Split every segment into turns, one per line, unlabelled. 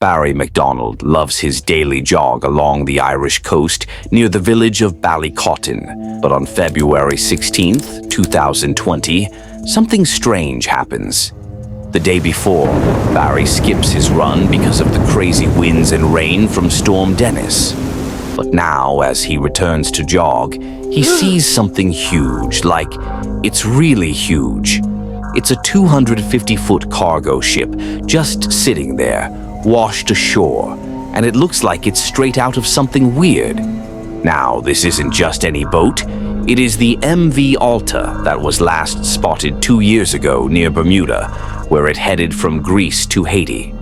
Barry MacDonald loves his daily jog along the Irish coast near the village of Ballycotton. But on February 16th, 2020, something strange happens. The day before, Barry skips his run because of the crazy winds and rain from Storm Dennis. But now, as he returns to jog, he sees something huge, like it's really huge. It's a 250-foot cargo ship just sitting there, washed ashore, and it looks like it's straight out of something weird. Now, this isn't just any boat. It is the MV Alta that was last spotted 2 years ago near Bermuda, where it headed from Greece to Haiti.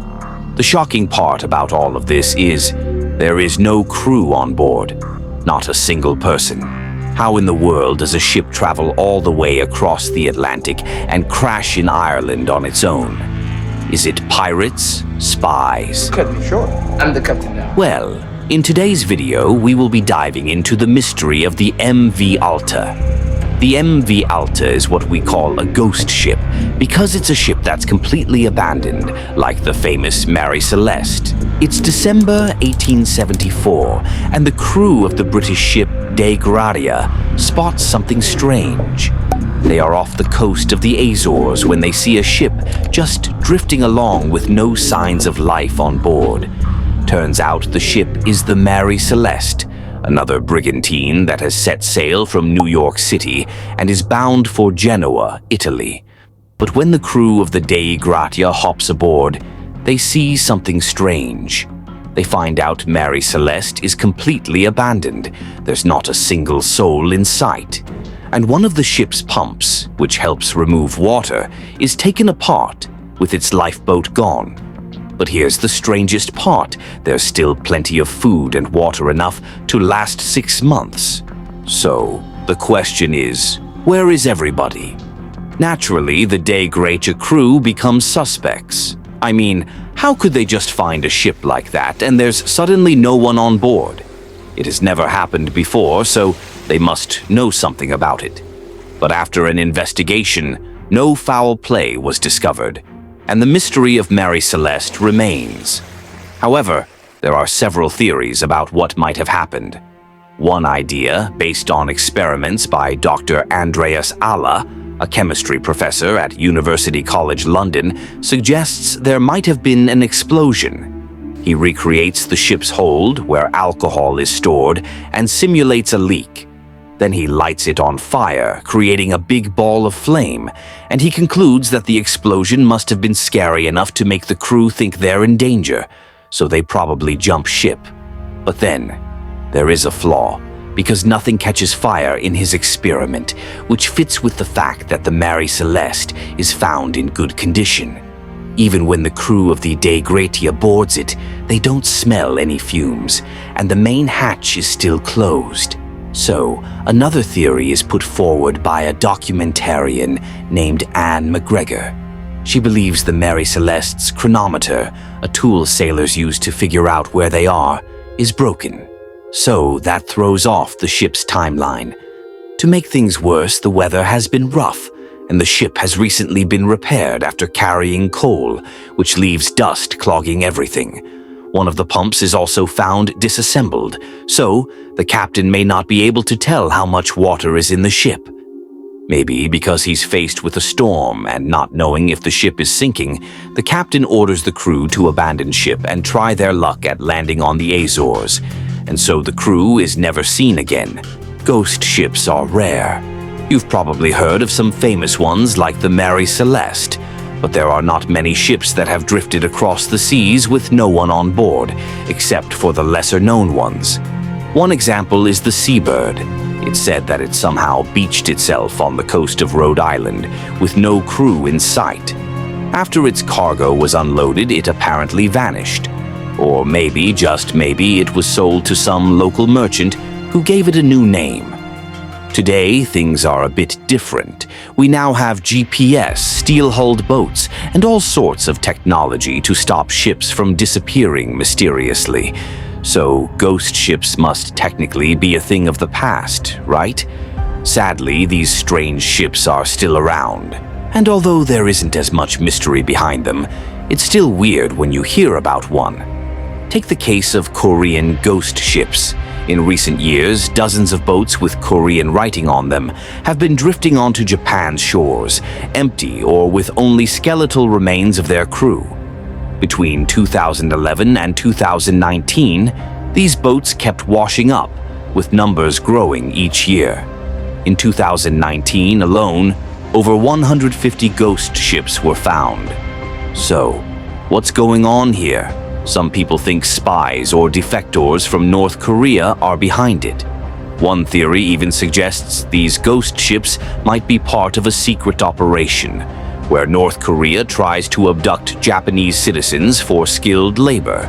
The shocking part about all of this is there is no crew on board, not a single person. How in the world does a ship travel all the way across the Atlantic and crash in Ireland on its own? Is it pirates? Spies?
Cut me short. I'm the captain now.
Well, in today's video, we will be diving into the mystery of the MV Alta. The MV Alta is what we call a ghost ship because it's a ship that's completely abandoned, like the famous Mary Celeste. It's December 1874, and the crew of the British ship Dei Gratia spots something strange. They are off the coast of the Azores when they see a ship just drifting along with no signs of life on board. Turns out the ship is the Mary Celeste, another brigantine that has set sail from New York City and is bound for Genoa, Italy. But when the crew of the Dei Gratia hops aboard, they see something strange. They find out Mary Celeste is completely abandoned. There's not a single soul in sight. And one of the ship's pumps, which helps remove water, is taken apart, with its lifeboat gone. But here's the strangest part. There's still plenty of food and water enough to last 6 months. So, the question is, where is everybody? Naturally, the Dei Gratia crew becomes suspects. I mean, how could they just find a ship like that and there's suddenly no one on board? It has never happened before, so they must know something about it. But after an investigation, no foul play was discovered, and the mystery of Mary Celeste remains. However, there are several theories about what might have happened. One idea, based on experiments by Dr. Andreas Alla, a chemistry professor at University College London, suggests there might have been an explosion. He recreates the ship's hold, where alcohol is stored, and simulates a leak. Then he lights it on fire, creating a big ball of flame, and he concludes that the explosion must have been scary enough to make the crew think they're in danger, so they probably jump ship. But then, there is a flaw, because nothing catches fire in his experiment, which fits with the fact that the Mary Celeste is found in good condition. Even when the crew of the Dei Gratia boards it, they don't smell any fumes, and the main hatch is still closed. So, another theory is put forward by a documentarian named Anne McGregor. She believes the Mary Celeste's chronometer, a tool sailors use to figure out where they are, is broken. So, that throws off the ship's timeline. To make things worse, the weather has been rough, and the ship has recently been repaired after carrying coal, which leaves dust clogging everything. One of the pumps is also found disassembled, so the captain may not be able to tell how much water is in the ship. Maybe because he's faced with a storm and not knowing if the ship is sinking, the captain orders the crew to abandon ship and try their luck at landing on the Azores, and so the crew is never seen again. Ghost ships are rare. You've probably heard of some famous ones like the Mary Celeste, but there are not many ships that have drifted across the seas with no one on board, except for the lesser-known ones. One example is the Seabird. It's said that it somehow beached itself on the coast of Rhode Island, with no crew in sight. After its cargo was unloaded, it apparently vanished. Or maybe, just maybe, it was sold to some local merchant who gave it a new name. Today, things are a bit different. We now have GPS, steel-hulled boats, and all sorts of technology to stop ships from disappearing mysteriously. So, ghost ships must technically be a thing of the past, right? Sadly, these strange ships are still around. And although there isn't as much mystery behind them, It's still weird when you hear about one. Take the case of Korean ghost ships. In recent years, dozens of boats with Korean writing on them have been drifting onto Japan's shores, empty or with only skeletal remains of their crew. Between 2011 and 2019, these boats kept washing up, with numbers growing each year. In 2019 alone, over 150 ghost ships were found. So, what's going on here? Some people think spies or defectors from North Korea are behind it. One theory even suggests these ghost ships might be part of a secret operation, where North Korea tries to abduct Japanese citizens for skilled labor.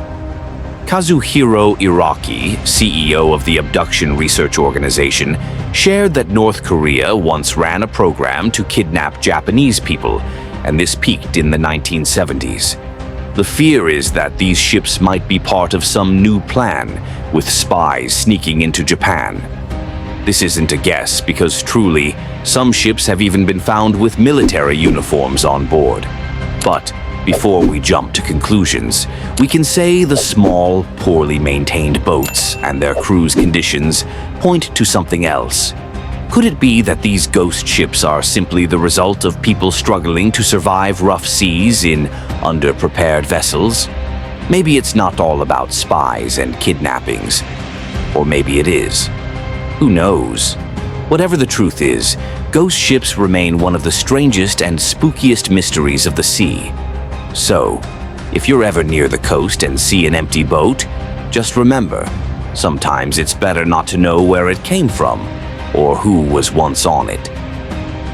Kazuhiro Iraki, CEO of the Abduction Research Organization, shared that North Korea once ran a program to kidnap Japanese people, and this peaked in the 1970s. The fear is that these ships might be part of some new plan, with spies sneaking into Japan. This isn't a guess, because truly, some ships have even been found with military uniforms on board. But before we jump to conclusions, we can say the small, poorly maintained boats and their crew's conditions point to something else. Could it be that these ghost ships are simply the result of people struggling to survive rough seas in underprepared vessels? Maybe it's not all about spies and kidnappings. Or maybe it is. Who knows? Whatever the truth is, ghost ships remain one of the strangest and spookiest mysteries of the sea. So, if you're ever near the coast and see an empty boat, just remember, sometimes it's better not to know where it came from or who was once on it.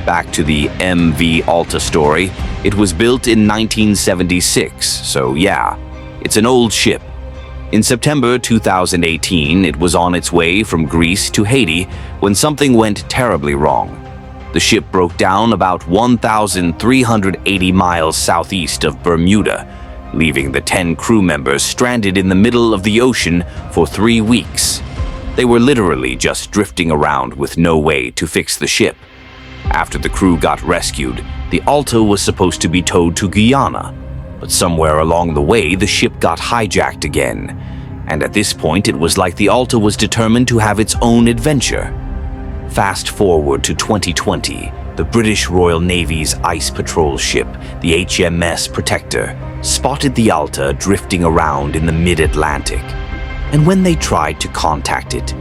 Back to the MV Alta story, it was built in 1976, so yeah, it's an old ship. In September 2018, it was on its way from Greece to Haiti when something went terribly wrong. The ship broke down about 1,380 miles southeast of Bermuda, leaving the 10 crew members stranded in the middle of the ocean for 3 weeks. They were literally just drifting around with no way to fix the ship. After the crew got rescued, the Alta was supposed to be towed to Guyana, but somewhere along the way the ship got hijacked again, and at this point it was like the Alta was determined to have its own adventure. Fast forward to 2020, the British Royal Navy's ice patrol ship, the HMS Protector, spotted the Alta drifting around in the mid-Atlantic. And when they tried to contact it,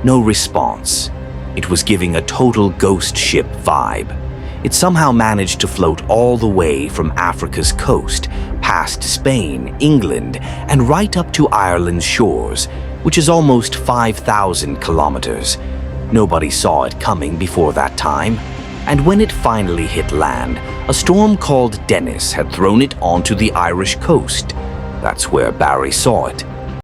no response. It was giving a total ghost ship vibe. It somehow managed to float all the way from Africa's coast, past Spain, England, and right up to Ireland's shores, which is almost 5,000 kilometers. Nobody saw it coming before that time. And when it finally hit land, a storm called Dennis had thrown it onto the Irish coast. That's where Barry saw it.